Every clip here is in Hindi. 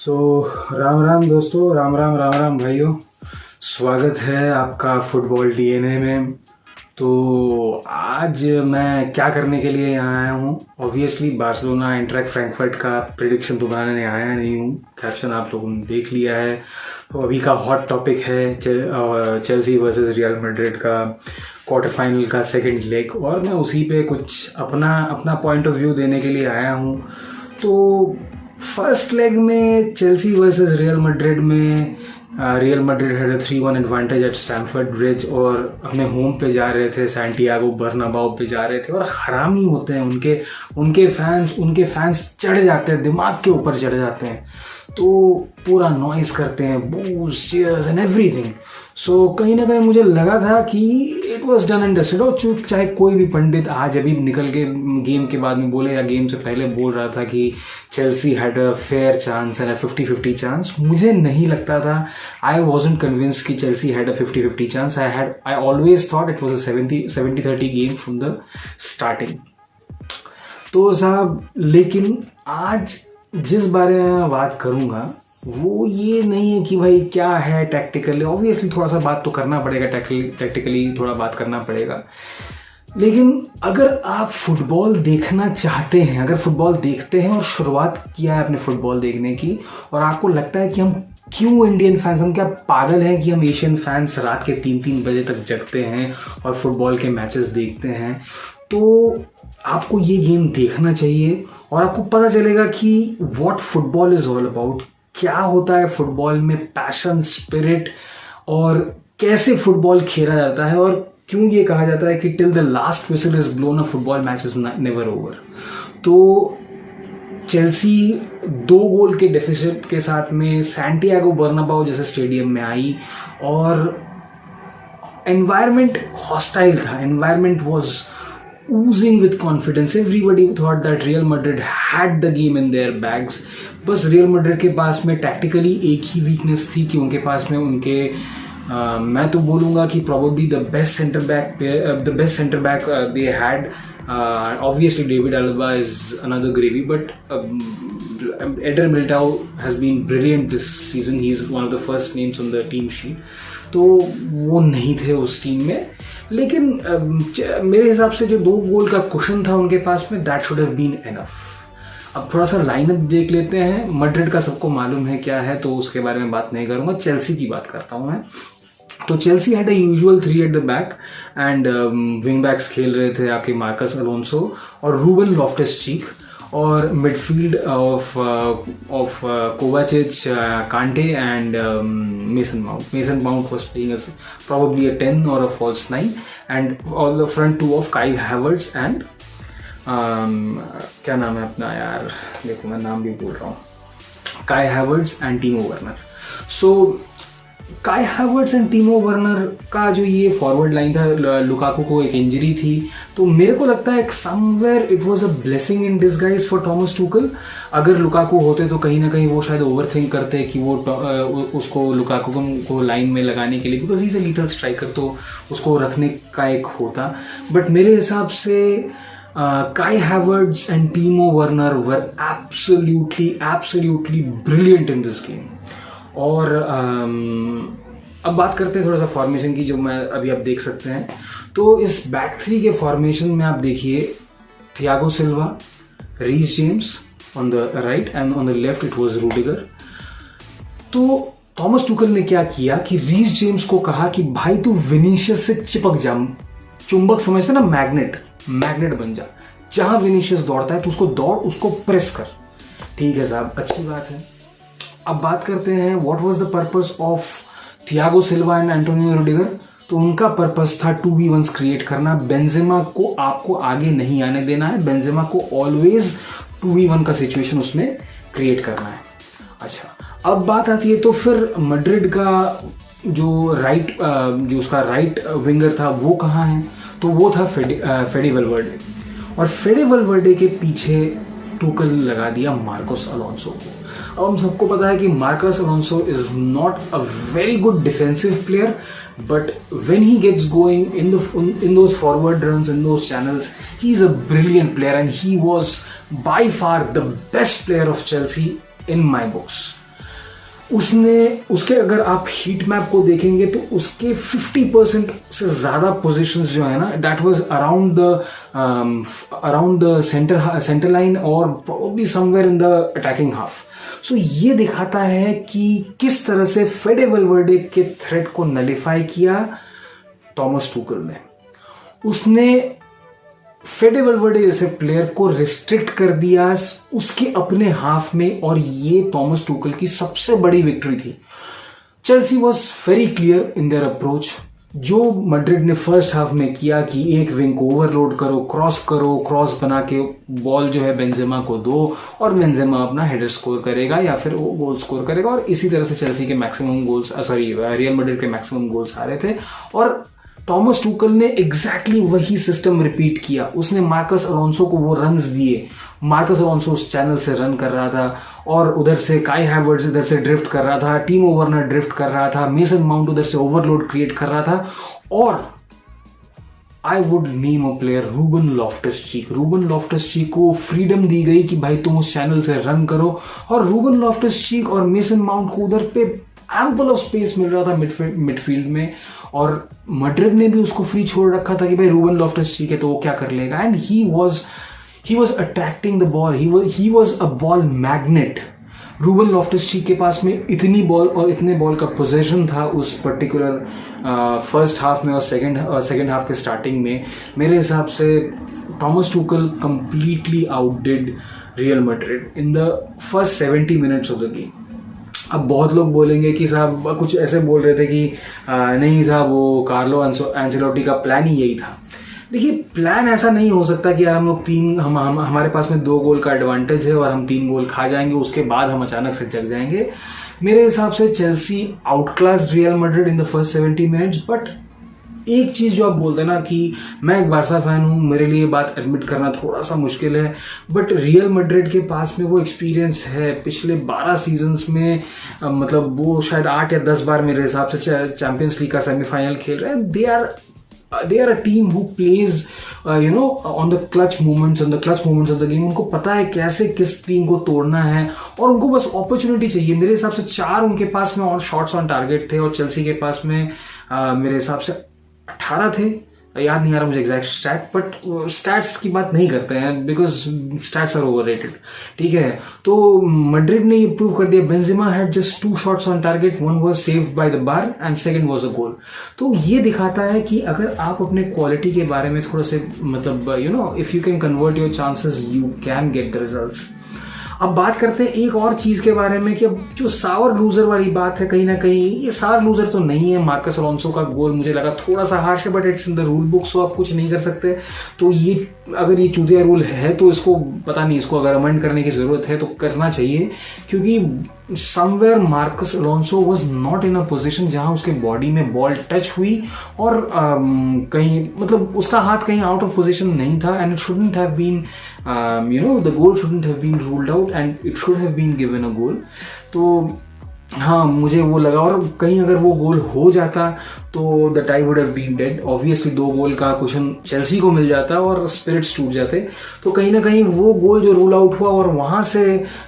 सो राम राम दोस्तों, राम राम राम राम भाइयों। स्वागत है आपका फुटबॉल डीएनए में। तो आज मैं क्या करने के लिए यहाँ आया हूँ? ऑब्वियसली बार्सिलोना इंटरैक्ट फ्रैंकफर्ट का प्रिडिक्शन तो बनाने आया नहीं हूँ। कैप्शन आप लोगों ने देख लिया है। तो अभी का हॉट टॉपिक है चेल्सी वर्सेस रियल मैड्रिड का क्वार्टर फाइनल का सेकंड लेग, और मैं उसी पे कुछ अपना पॉइंट ऑफ व्यू देने के लिए आया हूँ। तो फर्स्ट लेग में चेल्सी वर्सेस रियल मैड्रिड में Real Madrid had a 3-1 advantage at Stamford Bridge, और अपने होम पे जा रहे थे, सैंटियागो बर्नाबाओ पे जा रहे थे। और हरामी होते हैं उनके फैंस चढ़ जाते हैं, दिमाग के ऊपर चढ़ जाते हैं, तो पूरा नॉइस करते हैं, बूज, चीयर्स एंड एवरीथिंग। सो कहीं ना कहीं मुझे लगा था कि it was done and dusted. और चूक चाहे कोई भी पंडित आज अभी निकल के गेम के बाद में बोले या गेम से पहले बोल रहा था कि Chelsea had a fair chance and a 50-50 chance, मुझे नहीं लगता था। आई वॉजंट कन्विंस्ड कि Chelsea had a 50-50 chance. I always thought it was a 70-30 game from the starting. तो साहब, लेकिन आज जिस बारे में मैं बात करूंगा वो ये नहीं है कि भाई क्या है टैक्टिकली। ऑब्वियसली थोड़ा सा बात तो करना पड़ेगा, टैक्टिकली थोड़ा बात करना पड़ेगा। लेकिन अगर आप फुटबॉल देखना चाहते हैं, अगर फुटबॉल देखते हैं और शुरुआत किया है अपने फुटबॉल देखने की, और आपको लगता है कि हम क्यों इंडियन फैंस, हम क्या पागल हैं कि हम एशियन फैंस रात के 3-3 बजे तक जगते हैं और फुटबॉल के मैचेस देखते हैं, तो आपको ये गेम देखना चाहिए और आपको पता चलेगा कि what football is all about, क्या होता है फुटबॉल में पैशन, स्पिरिट, और कैसे फुटबॉल खेला जाता है, और क्यों ये कहा जाता है कि till the last whistle is blown a football match is never over. तो चेल्सी 2 गोल के डेफिसिट के साथ में सैंटियागो बर्नाबाओ जैसे स्टेडियम में आई, और एनवायरमेंट हॉस्टाइल था, environment was oozing with confidence. Everybody thought that Real Madrid had the game in their bags. बस रियल मैड्रिड के पास में टैक्टिकली एक ही वीकनेस थी कि उनके पास में मैं तो बोलूँगा कि probably the best center back they had. Obviously David Alaba is another gravy, but Eder Militao has been brilliant this season. He's one of the first names on the team sheet. तो वो नहीं थे उस टीम में, लेकिन मेरे हिसाब से जो 2 गोल का कुशन था उनके पास में, that should have been enough. अब थोड़ा सा लाइनअप देख लेते हैं। मैड्रिड का सबको मालूम है क्या है, तो उसके बारे में बात नहीं करूंगा, चेल्सी की बात करता हूं मैं। तो Chelsea had a usual 3 at the back, and wing backs खेल रहे थे आपके मार्कस अलोंसो और रूबन लॉफ्टस-चीक, और midfield of Kovacic, Kante and Mason Mount. Mason Mount was playing as probably a 10 or a false 9, and all the front 2 of Kai Havertz and क्या नाम है अपना यार, देखो मैं नाम भी भूल रहा हूँ, Kai Havertz and Timo Werner. So काई हैवर्ट्स एंड टीमो वर्नर का जो ये फॉरवर्ड लाइन था, लुकाकू को एक इंजरी थी, तो मेरे को लगता है somewhere it was a blessing in disguise for Thomas Tuchel. अगर लुकाकू होते तो कहीं ना कहीं वो शायद ओवरथिंक करते कि वो उसको लुकाकू को लाइन में लगाने के लिए, because he is a lethal striker, तो उसको रखने का एक होता। बट मेरे हिसाब से Kai Havertz and Timo Werner were absolutely brilliant in this game. और अब बात करते हैं थोड़ा सा फॉर्मेशन की, जो मैं अभी आप देख सकते हैं। तो इस बैक 3 के फॉर्मेशन में आप देखिए, Thiago Silva, Reece James on the right, and on the left it was Rudiger. तो थॉमस टुकल ने क्या किया कि रीस जेम्स को कहा कि भाई तू विनीशियस से चिपक जा, चुंबक समझते ना, मैग्नेट बन जा, जहां विनीशियस दौड़ता है तो उसको दौड़, उसको प्रेस कर। ठीक है साहब, अच्छी बात है। अब बात करते हैं what was the purpose of Thiago Silva and Antonio Rudiger. तो उनका पर्पस था 2v1 क्रिएट करना। बेंजेमा को आपको आगे नहीं आने देना है, बेंजेमा को ऑलवेज 2v1 का सिचुएशन उसमें क्रिएट करना है। अच्छा, अब बात आती है तो फिर मैड्रिड का जो उसका राइट विंगर था वो कहाँ है, तो वो था फेडी वल्वर्डे, और फेडी वल्वर्डे के पीछे टुकल लगा दिया मार्कोस अलोंसो को। अब हम सबको पता है कि Marcus Alonso is not a very good defensive player, but when he gets going in those forward runs, in those channels, he is a brilliant player, and he was by far the best player of Chelsea in my books. उसने उसके अगर आप हीट मैप को देखेंगे तो उसके 50% से ज़्यादा पोजीशंस जो है ना, that was around the centre line और probably somewhere in the attacking half. So ये दिखाता है कि किस तरह से फेडे वैल्वर्डे के थ्रेट को नलिफाई किया थॉमस टुकल ने। उसने फेडे वैल्वर्डे जैसे प्लेयर को रिस्ट्रिक्ट कर दिया उसके अपने हाफ में, और ये थॉमस टुकल की सबसे बड़ी विक्ट्री थी। Chelsea was very clear in their approach. जो मैड्रिड ने फर्स्ट हाफ में किया कि एक विंग को ओवरलोड करो, क्रॉस बना के बॉल जो है बेंजेमा को दो और बेंजेमा अपना हेडर स्कोर करेगा या फिर वो गोल स्कोर करेगा, और इसी तरह से चेल्सी के मैक्सिमम गोल्स रियल मैड्रिड के मैक्सिमम गोल्स आ रहे थे। और थॉमस टुकल ने एग्जैक्टली वही सिस्टम रिपीट किया। उसने मार्कस अलोंसो को वो रन्स दिए। मार्कस अलोंसो उस चैनल से रन कर रहा था और उधर से काई हैवर्ट्ज इधर से ड्रिफ्ट कर रहा था, टीमो वर्नर ड्रिफ्ट कर रहा था, मेसन माउंट उधर से ओवरलोड क्रिएट कर रहा था। और I would name a player Ruben Loftus-Cheek. Ruben Loftus-Cheek को फ्रीडम दी गई कि भाई तुम उस चैनल से रन करो, और रूबन लॉफ्टस-चीक और मेसन माउंट को उधर पे एम्पल ऑफ स्पेस मिल रहा था मिडफील्ड में, और मैड्रिड ने भी उसको फ्री छोड़ रखा था कि भाई रूबन लॉफ्टस-चीक है तो वो क्या कर लेगा। And he was attracting the ball, he was a ball magnet. Ruben Loftus Cheek के पास में इतनी बॉल और इतने बॉल का पोजीशन था उस पर्टिकुलर फर्स्ट हाफ में और सेकेंड हाफ के स्टार्टिंग में। मेरे हिसाब से Thomas Tuchel completely outdid Real Madrid in the first 70 minutes of the game. अब बहुत लोग बोलेंगे कि साहब कुछ ऐसे बोल रहे थे कि नहीं साहब वो कार्लो एंचेलोटी का प्लान ही यही था। देखिए, प्लान ऐसा नहीं हो सकता कि यार हम लोग हमारे पास में 2 गोल का एडवांटेज है और हम 3 गोल खा जाएंगे, उसके बाद हम अचानक से जग जाएंगे। मेरे हिसाब से Chelsea outclass real Madrid in the first 70 minutes. But एक चीज जो आप बोलते हैं ना कि मैं एक बारसा फैन हूं, मेरे लिए बात एडमिट करना थोड़ा सा मुश्किल है, बट रियल मैड्रिड के पास में वो एक्सपीरियंस है। पिछले 12 सीजन्स में मतलब वो शायद 8 या 10 बार मेरे हिसाब से चैंपियंस लीग का सेमीफाइनल खेल रहे हैं। they are a team who plays on the clutch moments of the game। उनको पता है कैसे किस टीम को तोड़ना है और उनको बस अपॉर्चुनिटी चाहिए। मेरे हिसाब से 4 उनके पास में और शॉट्स ऑन टारगेट थे, और चेल्सी के पास में मेरे हिसाब से 18 थे। याद नहीं आ रहा मुझे एग्जैक्ट स्टैट, बट स्टैट्स की बात नहीं करते हैं बिकॉज स्टैट्स आर ओवररेटेड। ठीक है, तो मैड्रिड ने ये प्रूव कर दिया। Benzema had just 2 shots on target, 1 was saved by the bar and second was a goal. तो ये दिखाता है कि अगर आप अपने क्वालिटी के बारे में थोड़ा से मतलब if you can convert your chances you can get the results. अब बात करते हैं एक और चीज के बारे में कि अब जो सावर लूजर वाली बात है, कहीं ना कहीं ये सावर लूजर तो नहीं है। मार्कस अलोंसो का गोल मुझे लगा थोड़ा सा हार्श है, but it's in the rule book, so आप कुछ नहीं कर सकते। तो ये अगर ये चूतिया रूल है तो इसको पता नहीं, इसको अगर अमेंड करने की जरूरत है तो करना चाहिए, क्योंकि somewhere Marcus Alonso was not in a position जहां उसके बॉडी में बॉल टच हुई, और कहीं मतलब उसका हाथ कहीं आउट ऑफ पोजीशन नहीं था, and it shouldn't have been the goal shouldn't have been ruled out and it should have been given a goal। तो हाँ, मुझे वो लगा, और कहीं अगर वो गोल हो जाता तो the tie would have been dead. Obviously 2 goal का क्वेश्चन चेल्सी को मिल जाता और स्पिरिट्स टूट जाते। तो कहीं ना कहीं वो गोल जो रूल आउट हुआ और वहां से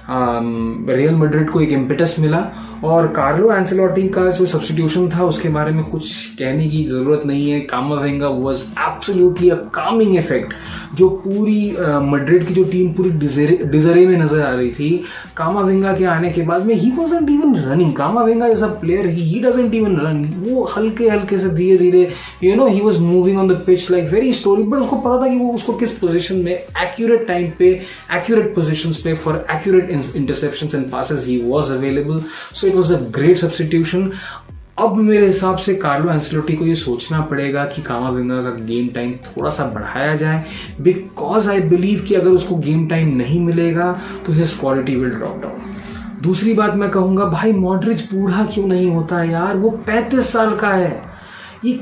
रियल मैड्रिड को एक इम्पेटस मिला, और कार्लो एंचेलोटी का जो सब्स्टिट्यूशन था उसके बारे में कुछ कहने की जरूरत नहीं है। कामाविंगा was absolutely a Kameng effect. जो पूरी मैड्रिड की जो टीम पूरी डिजरे में नजर आ रही थी, कामाविंगा के आने के बाद में he wasn't even running. Camavinga जैसा player he doesn't even run, वो हल्के हल्के से धीरे धीरे he was moving on the pitch like very slowly, but उसको पता था कि वो उसको किस पोजीशन में एक्यूरेट टाइम पे एक्यूरेट पोजीशंस पे for accurate interceptions and passes he was available. So it was a great substitution. अब मेरे हिसाब से कार्लो एंचेलोटी को ये सोचना पड़ेगा कि कामाविंगा का गेम टाइम थोड़ा सा बढ़ाया जाए, बिकॉज आई बिलीव कि अगर उसको गेम टाइम नहीं मिलेगा तो his quality will drop down. दूसरी बात मैं कहूंगा, भाई मॉड्रिच बूढ़ा क्यों नहीं होता है यार? वो 35 साल का है, ये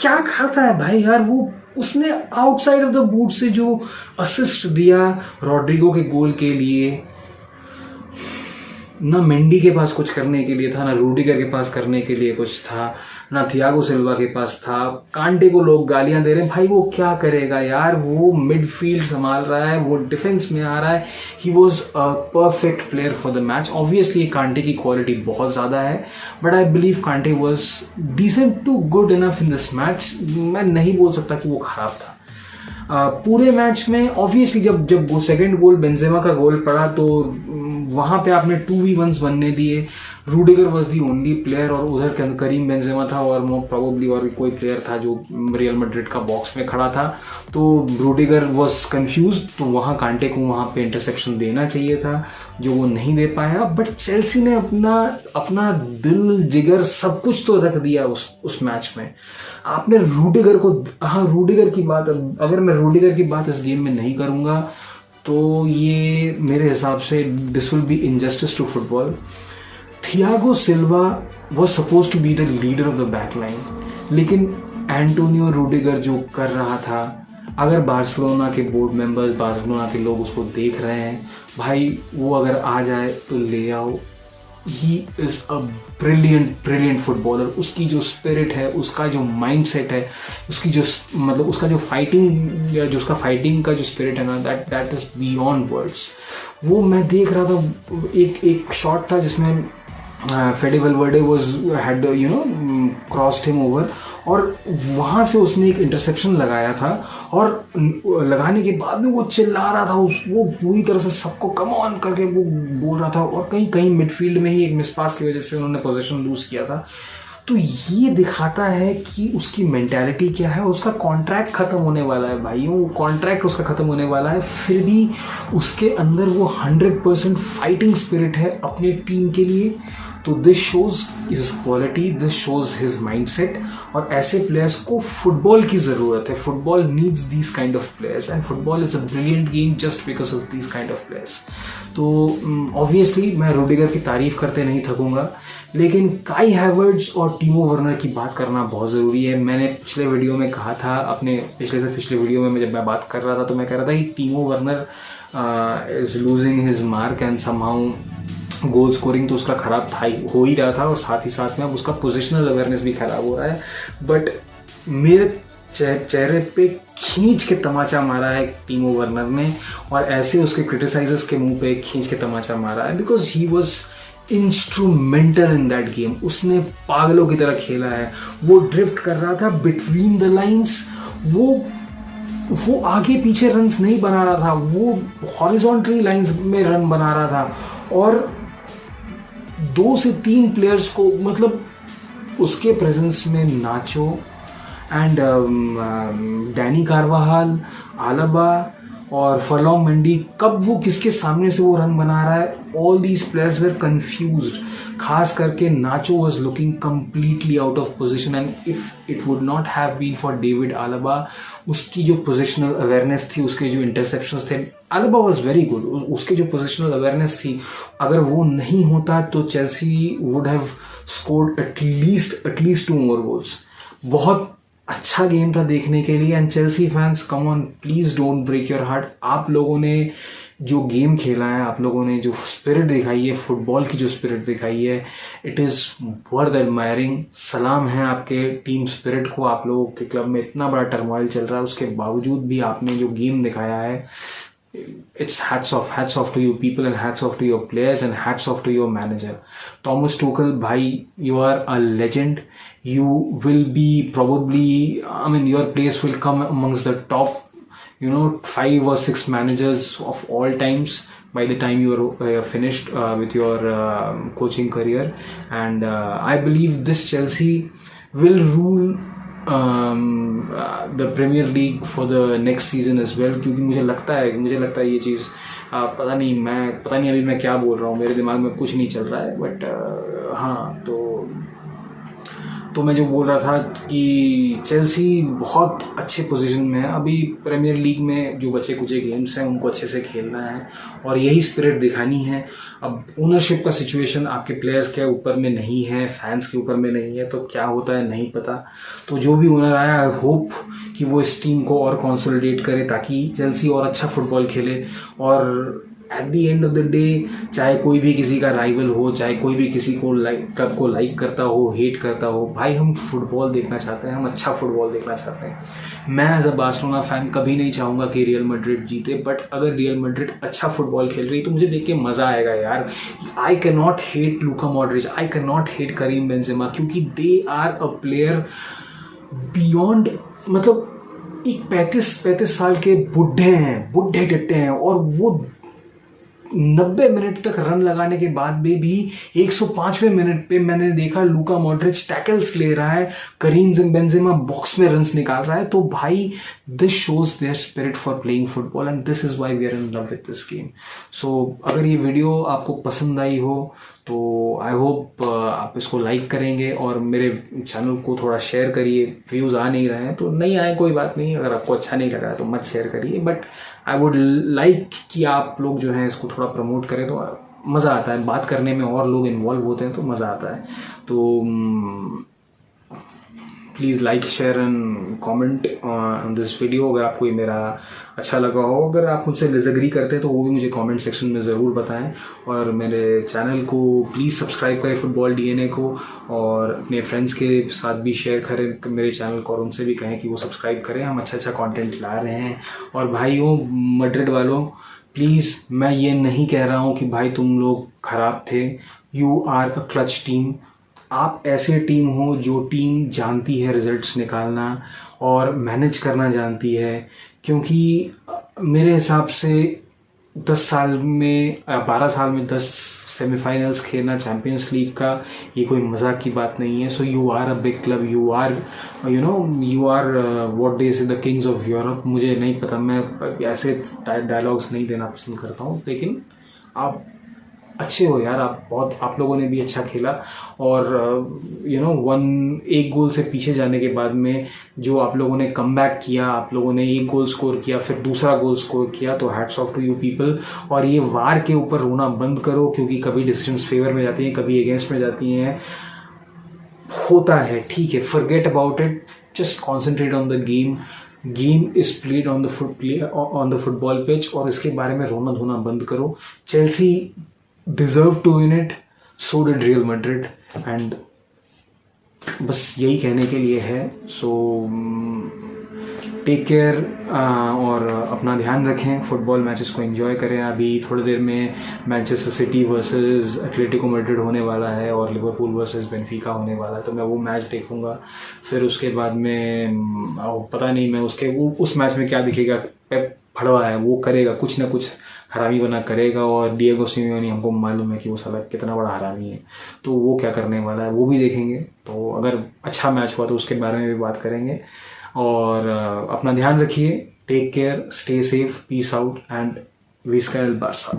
क्या खाता है भाई यार? वो उसने आउटसाइड ऑफ द बूट से जो असिस्ट दिया रॉड्रिगो के गोल के लिए, ना मेंडी के पास कुछ करने के लिए था, ना रूडिगर के पास करने के लिए कुछ था, ना थियागो सिल्वा के पास था। कांटे को लोग गालियां दे रहे हैं, भाई वो क्या करेगा यार, वो मिडफील्ड संभाल रहा है, वो डिफेंस में आ रहा है। He was a perfect player for the match. Obviously Kante की क्वालिटी बहुत ज़्यादा है, but I believe Kante was decent to good enough in this match. मैं नहीं बोल सकता कि वो खराब था पूरे मैच में। ऑब्वियसली जब वो सेकंड गोल बेंजेमा का गोल पड़ा तो वहां पे आपने 2v1s बनने दिए। Rudiger was the only player और उधर करीम बेंजेमा था और मोर प्रोबेबली और कोई प्लेयर था जो रियल मैड्रिड का बॉक्स में खड़ा था। तो रूडिगर वॉज कंफ्यूज, तो वहाँ कांटे को वहाँ पे इंटरसेप्शन देना चाहिए था जो वो नहीं दे पाया। बट चेल्सी ने अपना दिल जिगर सब कुछ तो रख दिया उस मैच में। आपने रूडिगर को, हाँ रूडिगर की बात, अगर मैं रूडिगर की बात इस गेम में नहीं करूँगा तो ये मेरे हिसाब से this will be injustice to football. Thiago Silva was suppose to be the leader of the back line, लेकिन एंटोनियो रूडिगर जो कर रहा था, अगर बार्सिलोना के बोर्ड मेंबर्स, बार्सिलोना के लोग उसको देख रहे हैं, भाई वो अगर आ जाए तो ले आओ। ही इज अ ब्रिलियंट फुटबॉलर। उसकी जो स्पिरिट है, उसका जो माइंड सेट है, उसकी जो मतलब उसका जो फाइटिंग का जो स्पिरिट है ना, दैट इज बियॉन्ड वर्ड्स। वो मैं देख रहा था, एक शॉट था जिसमें Fede Valverde had crossed him over और वहाँ से उसने एक इंटरसेप्शन लगाया था और लगाने के बाद में वो चिल्ला रहा था, वो पूरी तरह से सबको कम ऑन करके वो बोल रहा था और कहीं मिडफील्ड में ही एक मिसपास की वजह से उन्होंने पोजीशन लूज किया था। तो ये दिखाता है कि उसकी मेंटालिटी क्या है। उसका कॉन्ट्रैक्ट खत्म होने वाला है भाइयों, कॉन्ट्रैक्ट उसका खत्म होने वाला है, फिर भी उसके अंदर वो 100% फाइटिंग स्पिरिट है अपने टीम के लिए। तो this shows his quality, this shows his mindset. और ऐसे प्लेयर्स को फुटबॉल की ज़रूरत है। Football needs these kind of players and football is a brilliant game just because of these kind of players. तो ऑब्वियसली मैं रूडिगर की तारीफ करते नहीं थकूंगा, लेकिन काई हैवर्ट्स और टीमो वर्नर की बात करना बहुत ज़रूरी है। मैंने पिछले वीडियो में कहा था, अपने पिछले वीडियो में जब मैं बात कर रहा था तो मैं कह रहा था कि टीमो Werner is losing his mark and somehow goal scoring तो उसका खराब था, हो ही रहा था और साथ ही साथ में अब उसका पोजिशनल अवेयरनेस भी खराब हो रहा है। बट मेरे चेहरे पे खींच के तमाचा मारा है टीमो वर्नर ने और ऐसे उसके क्रिटिसाइजर्स के मुंह पे खींच के तमाचा मारा है, because he was instrumental in that game. उसने पागलों की तरह खेला है। वो ड्रिफ्ट कर रहा था बिटवीन द लाइन्स, वो आगे पीछे रन्स नहीं बना रहा था, वो हॉरिजॉन्टली लाइन्स में रन बना रहा था और 2 से 3 प्लेयर्स को, मतलब उसके प्रेजेंस में नाचो एंड डैनी कार्वाहाल, आलाबा और फर्लॉन्ग मेंडी, कब वो किसके सामने से वो रन बना रहा है, all these players were confused. खास करके Nacho was looking completely out of position and if it would not have been for David Alaba, उसकी जो पोजिशनल अवेयरनेस थी, उसके जो इंटरसेप्शंस थे, आलाबा वॉज वेरी गुड, उसके जो पोजिशनल अवेयरनेस थी, अगर वो नहीं होता तो Chelsea would have scored at least 2 more goals. बहुत अच्छा गेम था देखने के लिए and Chelsea fans, come on, please don't break your heart. आप लोगों ने जो गेम खेला है, आप लोगों ने जो स्पिरिट दिखाई है, फुटबॉल की जो स्पिरिट दिखाई है, इट इज़ वर्थ एडमायरिंग। सलाम है आपके टीम स्पिरिट को। आप लोगों के क्लब में इतना बड़ा टर्मोइल चल रहा है, उसके बावजूद भी आपने जो गेम दिखाया है, it's hats off to you people and hats off to your players and hats off to your manager Thomas Tuchel. Bhai, you are a legend. You will be probably, I mean, your place will come amongst the top 5 or 6 managers of all times by the time you are finished with your coaching career. And I believe this Chelsea will rule the Premier League for the next season as well, क्योंकि मुझे लगता है ये चीज़, पता नहीं अभी मैं क्या बोल रहा हूँ, मेरे दिमाग में कुछ नहीं चल रहा है, बट हाँ, तो मैं जो बोल रहा था कि चेल्सी बहुत अच्छे पोजीशन में है अभी। प्रीमियर लीग में जो बचे कुछ गेम्स हैं उनको अच्छे से खेलना है और यही स्पिरिट दिखानी है। अब ओनरशिप का सिचुएशन आपके प्लेयर्स के ऊपर में नहीं है, फैंस के ऊपर में नहीं है, तो क्या होता है नहीं पता। तो जो भी ओनर आया, आई होप कि वो इस टीम को और कंसोलिडेट करे ताकि चेल्सी और अच्छा फुटबॉल खेले और at the end of the day चाहे कोई भी किसी का राइवल हो, चाहे कोई भी किसी को क्लब को लाइक करता हो, हेट करता हो, भाई हम फुटबॉल देखना चाहते हैं, हम अच्छा फुटबॉल देखना चाहते हैं। मैं एज अ बार्सिलोना फैन कभी नहीं चाहूँगा कि रियल मैड्रिड जीते, बट अगर रियल मैड्रिड अच्छा फुटबॉल खेल रही है तो मुझे देख के मज़ा आएगा यार। I can not hate Luka Modric, I can not hate Karim Benzema, क्योंकि they are a player beyond, मतलब एक 35 साल के बुढ़े टिट्टे हैं, और वो 90 मिनट तक रन लगाने के बाद में भी 105वें मिनट पे मैंने देखा लूका मॉड्रिच टैकल्स ले रहा है, करीम बेंजेमा बॉक्स में रन्स निकाल रहा है। तो भाई this shows their spirit for playing football and this is why we are in love with this game. So अगर ये वीडियो आपको पसंद आई हो तो आई होप आप इसको लाइक करेंगे और मेरे चैनल को थोड़ा शेयर करिए। व्यूज़ आ नहीं रहे हैं तो नहीं आए कोई बात नहीं, अगर आपको अच्छा नहीं लग रहा है तो मत शेयर करिए, बट आई वुड लाइक कि आप लोग जो हैं इसको थोड़ा प्रमोट करें तो मज़ा आता है, बात करने में और लोग इन्वॉल्व होते हैं तो मज़ा आता है। तो please like share and comment on this video अगर आपको ये मेरा अच्छा लगा हो। अगर आप मुझसे डिसएग्री करते हैं तो वो भी मुझे कमेंट सेक्शन में ज़रूर बताएं, और मेरे चैनल को प्लीज़ सब्सक्राइब करें फुटबॉल डीएनए को, और अपने फ्रेंड्स के साथ भी शेयर करें मेरे चैनल को, और उनसे भी कहें कि वो सब्सक्राइब करें। हम अच्छा कंटेंट ला रहे हैं। और भाइयों मैड्रिड वालों, प्लीज़ मैं ये नहीं कह रहा हूँ कि भाई तुम लोग ख़राब थे, you are a clutch team. आप ऐसे टीम हो जो टीम जानती है रिजल्ट्स निकालना और मैनेज करना जानती है, क्योंकि मेरे हिसाब से 10 साल में 12 साल में 10 सेमीफाइनल्स खेलना चैम्पियंस लीग का ये कोई मजाक की बात नहीं है। So you are a big club, you are you are what they say the Kings of Europe. मुझे नहीं पता, मैं ऐसे डायलॉग्स नहीं देना पसंद करता हूँ, लेकिन आप अच्छे हो यार, आप लोगों ने भी अच्छा खेला। और एक गोल से पीछे जाने के बाद में जो आप लोगों ने कमबैक किया, आप लोगों ने एक गोल स्कोर किया, फिर दूसरा गोल स्कोर किया, तो hats off to you people. और ये वार के ऊपर रोना बंद करो, क्योंकि कभी डिसीजंस फेवर में जाती हैं, कभी अगेंस्ट में जाती हैं, होता है, ठीक है, forget about it, just concentrate on the game. Game is played on the football pitch, और इसके बारे में रोना धोना बंद करो। Chelsea deserve to win it, so did Real Madrid, and बस यही कहने के लिए है। सो टेक केयर, और अपना ध्यान रखें, फुटबॉल मैचेस को एंजॉय करें। अभी थोड़ी देर में Manchester city versus Atletico Madrid होने वाला है, और लिवरपूल वर्सेस बेनफिका होने वाला है, तो मैं वो मैच देखूंगा। फिर उसके बाद में पता नहीं मैं उस मैच में क्या दिखेगा। पेप फड़वा है, वो करेगा कुछ ना कुछ हरामी बना करेगा, और डिएगो सिमियोनी हमको मालूम है कि वो साला कितना बड़ा हरामी है, तो वो क्या करने वाला है वो भी देखेंगे। तो अगर अच्छा मैच हुआ तो उसके बारे में भी बात करेंगे। और अपना ध्यान रखिए, take care, stay safe, peace out, and Visca El Barca.